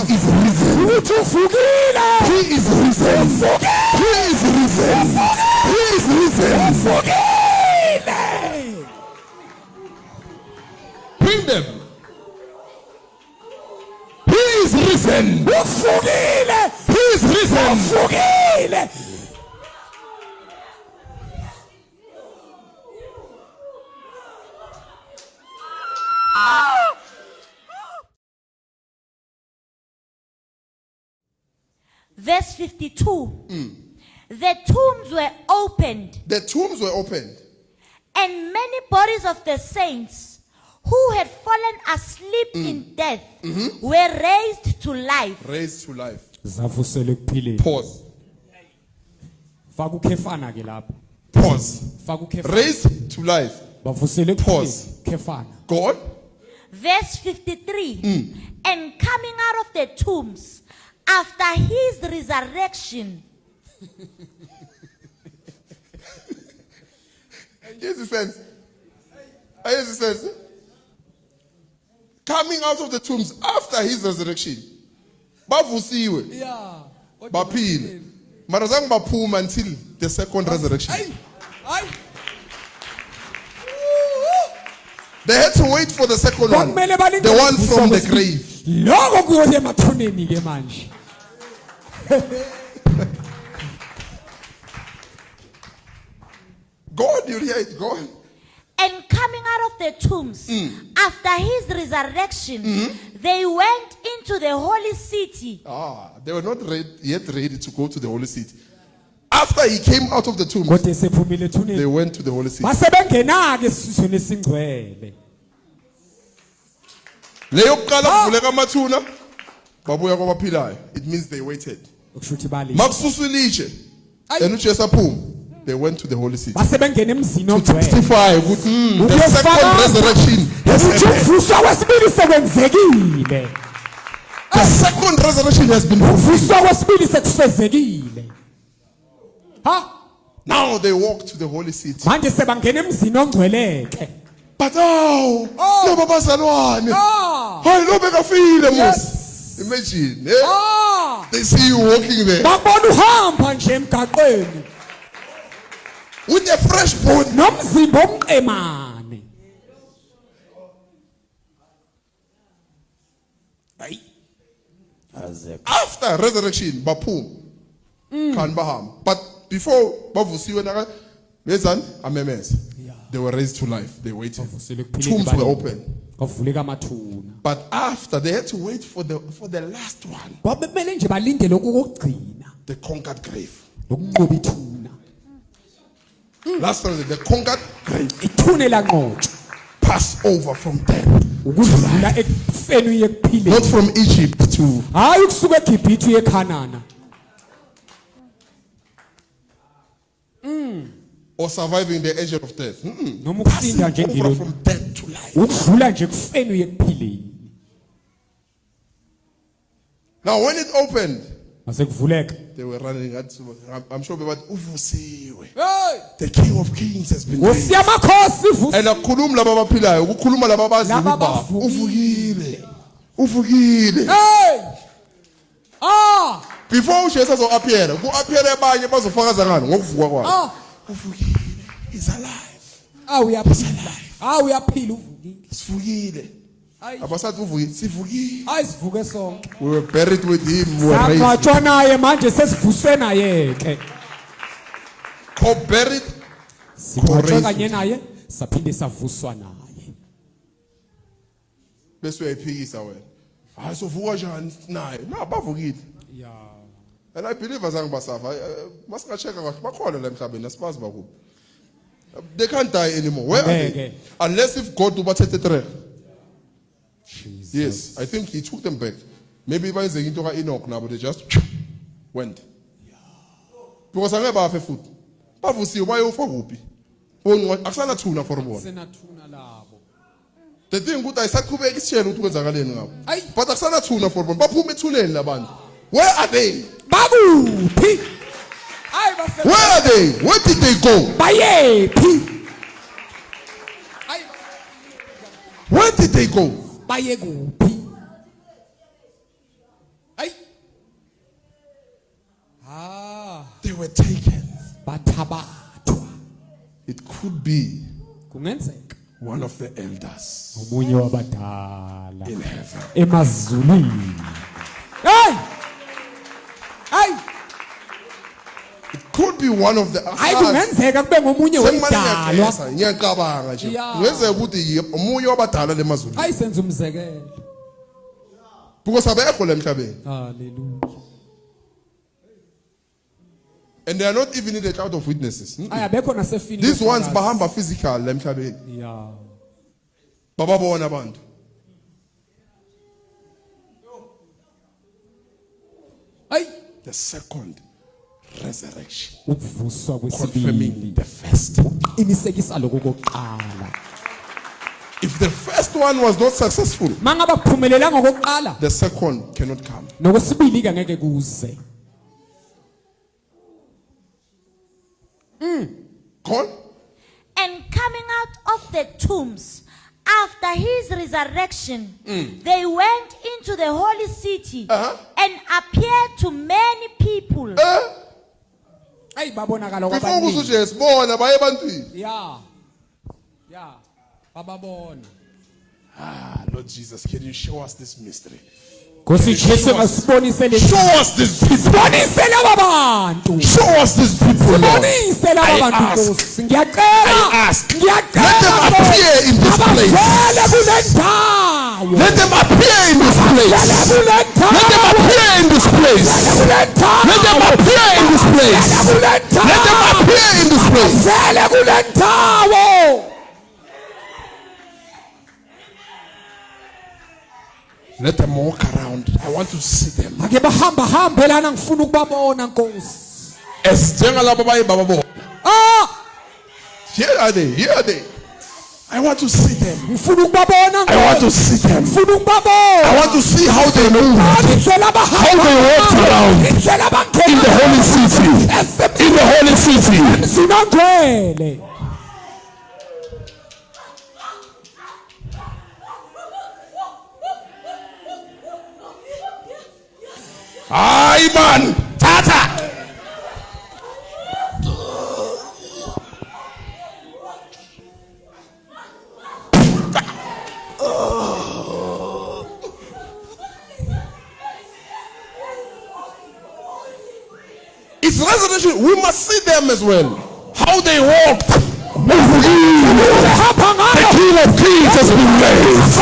is risen. He is risen. He is risen. He is risen. Bring them. He is risen. He is risen. Verse 52. The tombs were opened, The tombs were opened, and many bodies of the saints who had fallen asleep in death were raised to life. raised to life. Zavusele kuphileni. Pause. Faka ukhefana ke lapho. Pause. Faka ukhefana. Raised to life. Bavusele Pause. kuphileni. Khefana. God. Verse 53. And coming out of the tombs after his resurrection. Here's the sense. Here's the sense. Coming out of the tombs after his resurrection. Bavusiwe. Yeah. Baphile. Mara zange baphuma until the second resurrection. They had to wait for the second one. The one from the grave. Lokho kuyoze emathuneni ke manje. God, you hear it, God. And coming out of the tombs after his resurrection, they went into the holy city. They were not yet ready to go to the holy city. After he came out of the tomb, Kodwa esephumile they ethuneni. went to the holy city. Base bengena ke esiswini esingcwele. Leyo kuqala kuvuleka amathuna babuya kwabaphilayo. It means they waited. Ukushuthi bali. Makususwa ilitshe and uJesu aphuma, they went to the holy city. Base bengena emzini ogcwele. Testify ukuthi the second resurrection has happened. Ukuvuswa kwesibili sekwenzekile. The second resurrection has been fulfilled. Ukuvuswa kwesibili sekufezekile. Ha? Now they walk to the holy city. Manje sebangena emzini ogcweleke. But loba bazalwane. Hayi lo bekafile mos. Imagine, they see you walking there Babona uhamba nje emgaqweni with a fresh body. nomzimba omqemane. After resurrection, baphuma. Kan bahamba. But before bavusiwe naka bezani amemeza. They were raised to life. They waited. Tombs were open. Kwavuleka amathuna. But after they had to wait for the last one, Babemele nje balinde lokhu kokugcina. the conquered grave. Lokunqoba ithuna. Last Thursday, the conquered grave. Ithune lanqoba. Pass over from death. Ukudlula ekufeni uye kuphileni. Not from Egypt to Hayi ukusuka eGibhithe uye eKhanana. or surviving the angel of death. Noma Passing ukusinda nje over ngilo. from death to life. Ukudlula nje ekufeni uye kuphileni. Now when it opened, Mase kuvuleka. they were running. I'm sure about uvusiwe. The King of Kings has been raised. Usiyamakhosi vusi. And akukhuluma laba abaphilayo, ukukhuluma laba abazi Laba ukuba abavukile. uvukile. Uvukile. Hey! Before uJesu azo-appear, ku-appear abanye bazofakaza ngani ngokuvuka kwakhe. Uvukile. He's alive. Uyaphila. Uyaphila uvukile. Sivukile. Abasathi uvukile, sivukile. Sivuke sonke. We were buried with him. We were raised. Saqhatshwa naye manje sesivuswe naye ke. Co-buried. Siqhatshwe kanye naye saphinde savuswa naye. Bese uyayiphikisa wena. Hayi sovuka njani naye? Na bavukile. Yeah. And I believe azange basafa. Masingacheka kahle bakhona la emhlabeni asibazi bakuphi. They can't die anymore. Where are they? Unless if God ubathethe tere. Yes, I think he took them back. Maybe bayenze into ka Enoch nabo they just went. Because angeke bafe futhi. Bavusiwe bayofa kuphi? Akusana thuna for bona. Senathuna labo. The thing ukuthi ayisaqhubeka isitshela ukuthi kwenzakaleni ngabo. But akusana thuna for bona. Baphuma ethuneni labantu. Where are they? Bakuphi? Where are they? Where did they go? Bayephi? Where did they go? Baye kuphi? were taken. bathabathwa. It could be Kungenzeka one of the elders omunye wabadala in heaven. emazulwini. Hey! Hey! It could be one of the Hayi kungenzeka kube ngomunye wedalwa. ngiyacabanga nje. Yeah. Kungenzeka ukuthi omunye wabadala lemazulu. Hayi senze umzekelo. Because abekho lemhlabeni. Hallelujah. And they are not even in the cloud of witnesses. Hayi abekho nasefini. These ones bahamba physical lemhlabeni. Yeah. Bababona abantu. Hayi The second resurrection. ukuvuswa kwesibili. Confirming the first. Imisekisa lokuqala. If the first one was not successful, Mangaba kuphumelelanga okokuqala, the second cannot come. nokwesibili ke ngeke kuze. Go on. And coming out of the tombs after his resurrection, they went into the holy city and appeared to many people. Hayi babonakala Before kwabaningi. kusujesu bona baye ebantwini. Yeah. Yeah. Bababona. Lord Jesus, can you show us this mystery? Nkosi Jesu masibonise le. Show us this people. Sibonise laba bantu. Show us this people, Lord. Sibonise laba I bantu ask. Nkosi. Ngiyacela. I ask. Ngiyacela. Let them appear in this place. Abavele kule ndawo. Let them appear in this place. Kule ndawo. Let them appear in this place. Kule ndawo. Let them appear in this place. Kule ndawo. Let them appear in this place. Abavele kule ndawo. Let them walk around. I want to see them. Ake bahamba hambe lana ngifuna ukubabona Nkosi. As njengalabo baye bababona. Here are they. Here are they. I want to see them. Ngifuna ukubabona Nkosi. I want to see them. Ngifuna ukubabona. I want to see how they move. Indlela bahamba. How they walk around. Indlela bangena. In the holy city. In the holy city. Sinangcwele. Aye, man. Tata. It's resurrection. We must see them as well. How they walked. The King of Kings has been raised.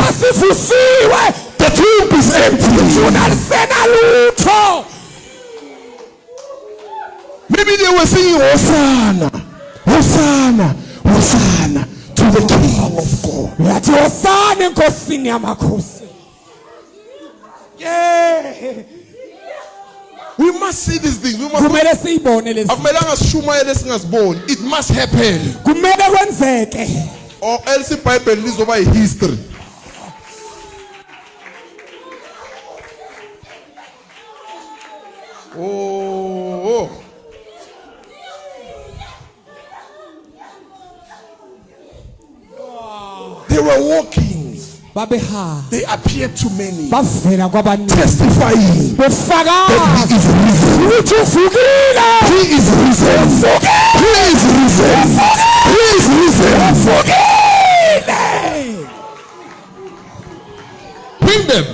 The tomb is empty. Maybe they were singing Hosanna, Hosanna, Hosanna to the King of God. Yathi Hosanna enkosini yamakhosi. Yeah. We must see these things. We must. Kumele siyibone lezi. Akumelanga sishumayele singasiboni. It must happen. Kumele kwenzeke. Or else iBhayibheli lizoba history. Oh. They were walking. Babeha. They appeared to many. Bavela kwabaningi. Testifying Befaka. that he is risen. Uthufukile. He is risen. He is risen. He is risen. Bring them.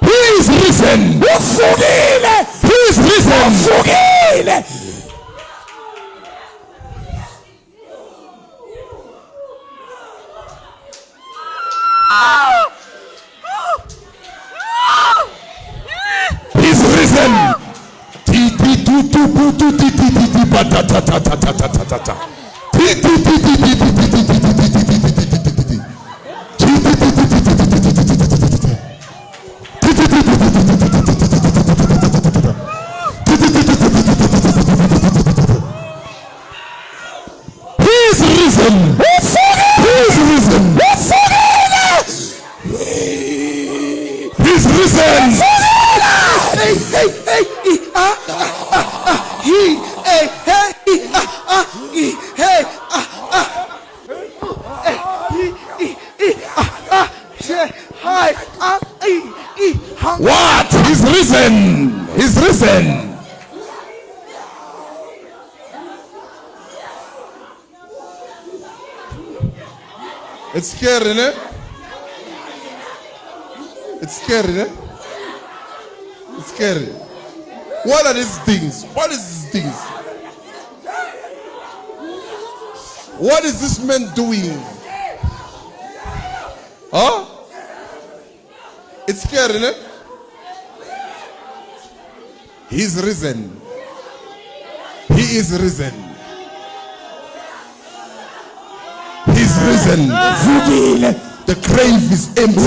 He is risen. He is risen. He's risen. He's risen. He's risen. He's risen. What? He's risen. He's risen. It's scary, ne? It's scary, ne? It's scary. What are these things? What is these things? What is this man doing? Huh? It's scary, ne? He's risen. He is risen. He's risen. The grave is empty.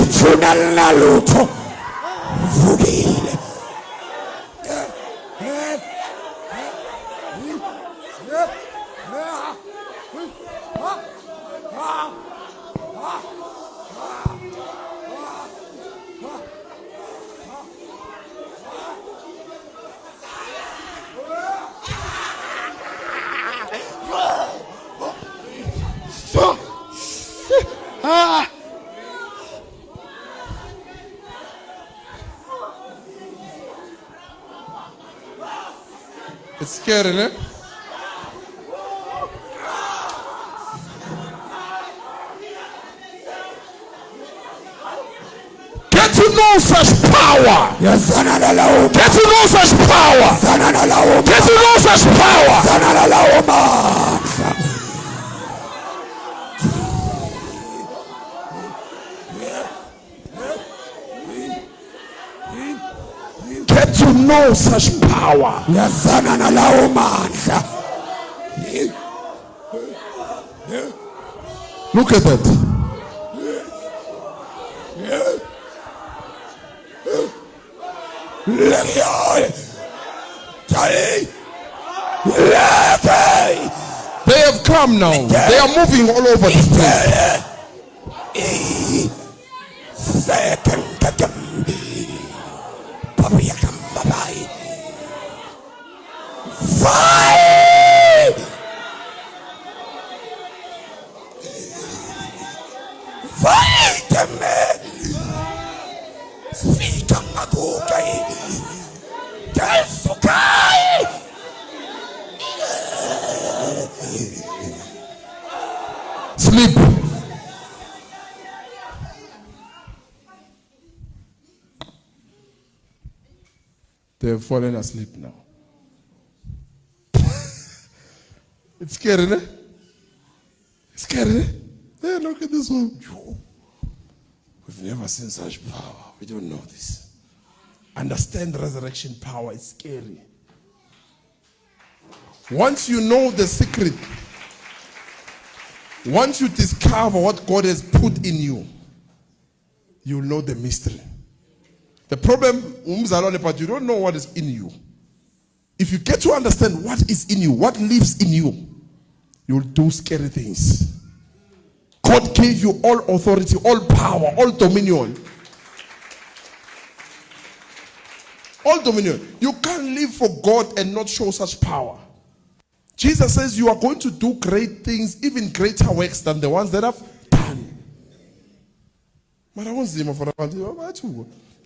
It's scary, ne? Get to know such power. Get to know such power. Get to know such power. Get to know such power. Look at that. They have come now. They are moving all over this place. Sleep. They have fallen asleep now. It's scary, ne? It's scary, ne? Hey, look at this one. We've never seen such power. We don't know this. Understand resurrection power. It's scary. Once you know the secret, once you discover what God has put in you, you'll know the mystery. The problem, but you don't know what is in you. If you get to understand what is in you, what lives in you, you'll do scary things. God gave you all authority, all power, all dominion. All dominion. You can't live for God and not show such power. Jesus says you are going to do great things, even greater works than the ones that I've done.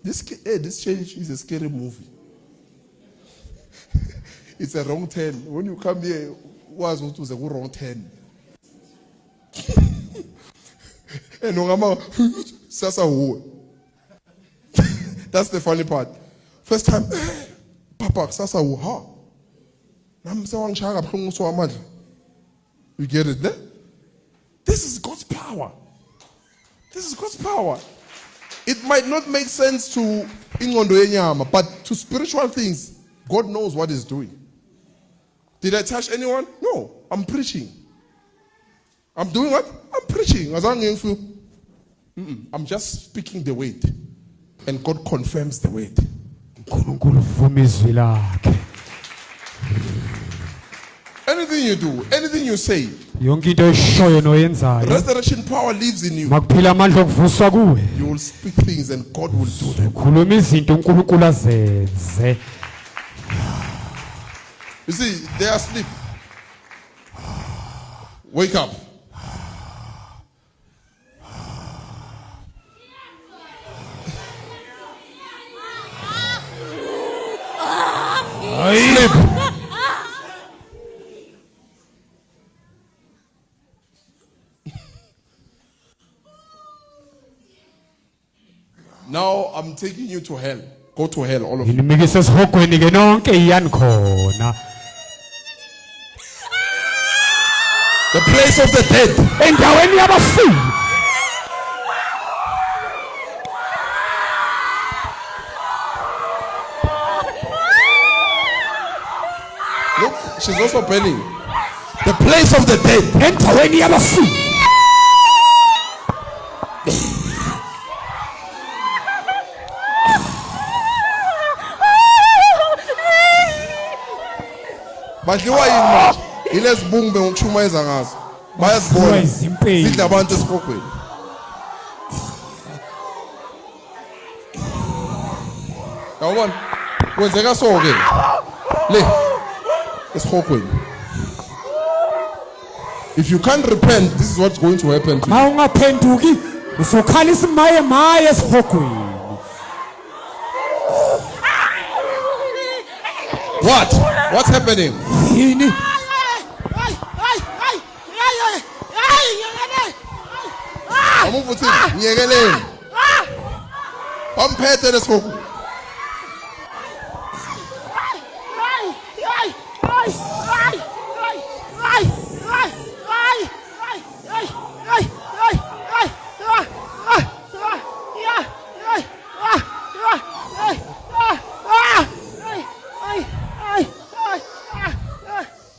This church is a scary movie. It's a wrong turn. When you come here, was a wrong turn. And that's the funny part. First time, Papa, Sasa ha. You get it there? This is God's power. This is God's power. It might not make sense to Ingondo Enyama, but to spiritual things, God knows what He's doing. Did I touch anyone? No. I'm preaching. I'm doing what? I'm preaching. I'm just speaking the word. And God confirms the word. Anything you do, anything you say, resurrection power lives in you. You will speak things and God will do them. You see, they are asleep. Wake up. Sleep. I'm taking you to hell. Go to hell, all of you. Inimikise esihogweni ke nonke iyani khona. The place of the dead. Endaweni yabafi. Look, she's also burning. The place of the dead. Endaweni yabafi. Badliwa yini manje? Ilesibungu ngokuchumayeza ngazo. Bayazibona. Izimpeli. Sidla abantu esihogweni. Yawubona? Kwenzeka so ke. Le. Esihogweni. If you can't repent, this is what's going to happen to you. Ma ungaphenduki usokhalisa maye esihogweni. What? What's happening? Yini? Amuvuthi nyekeleni. Omphethe lesihogweni.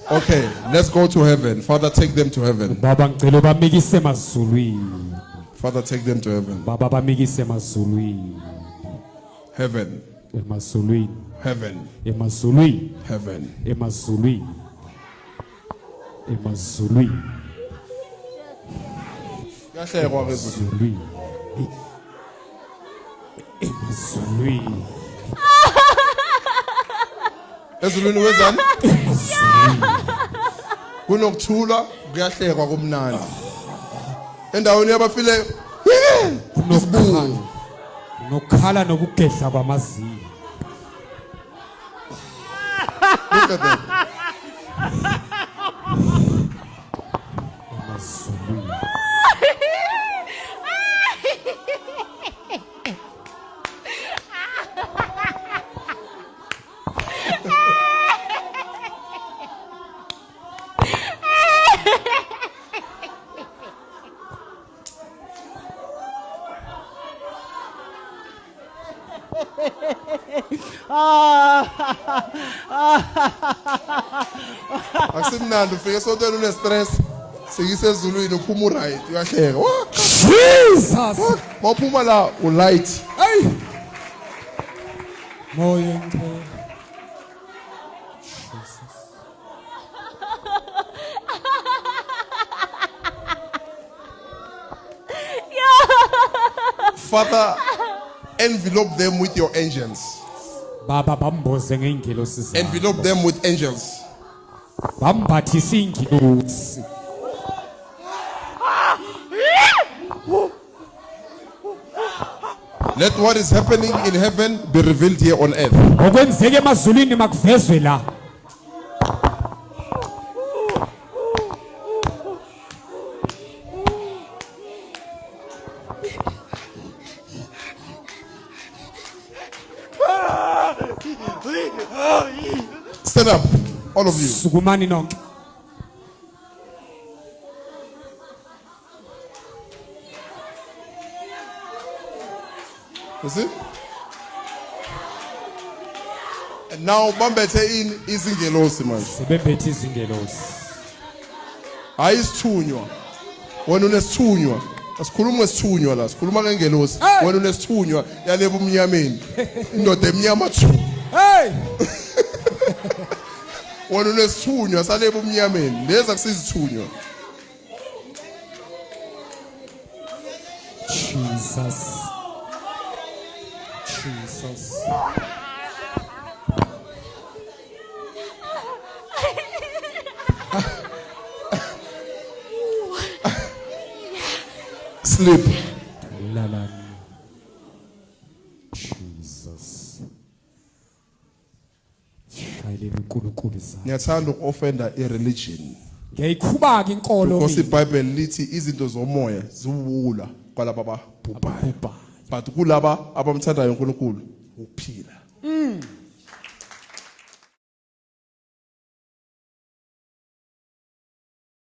Okay, let's go to heaven. Father, take them to heaven. Baba ngicela bamikise emazulwini. Father, take them to heaven. Baba bamikise emazulwini. Heaven. Emazulwini. Heaven. Emazulwini. Heaven. Emazulwini. Emazulwini. Kuyahlekwa ke ezulwini. Emazulwini. Emazulwini. Ezulwini wenzani? Kunokuthula, kuyahlekwa kumnandi. Endaweni yabafileyo. Nokukhala nokugedla kwamazinyo. Look at that. Emazulwini. Akusimnandi ufike sontweni une stress. Sikise ezulwini uphuma right, uyahleka. Jesus! Mawuphuma la ulight. Hey! Moya ngcwele. Father, envelope them with your angels. Baba bamboze ngeingelosi zakho. Envelope them with angels. Bambathisa ingilosi. Let what is happening in heaven be revealed here on earth. Okwenzeke emazulwini makuvezwe la. Stand up, all of you. Sukumani nonke. You see? And now bambethe in izingelosi manje. Sebembethe izingelosi. Hayi isithunywa. Wena unesithunywa. Asikhuluma ngesithunywa la, sikhuluma ngengelosi. Wena unesithunywa yalebo umnyameni. Indoda emnyama thu. Hey! Wena unesithunywa salebo umnyameni. Leza kusizithunywa. Jesus. Jesus. Sleep. Lalani. Jesus. Shayile uNkulunkulu zakhe. Ngiyathanda uku-offenda i-religion. Ngiyayikhubaka inkolo Because mina. iBhayibheli lithi izinto zomoya ziwula kwalabo ababhubhayo. Ubhayi. but kulaba abamthandayo uNkulunkulu ukuphila.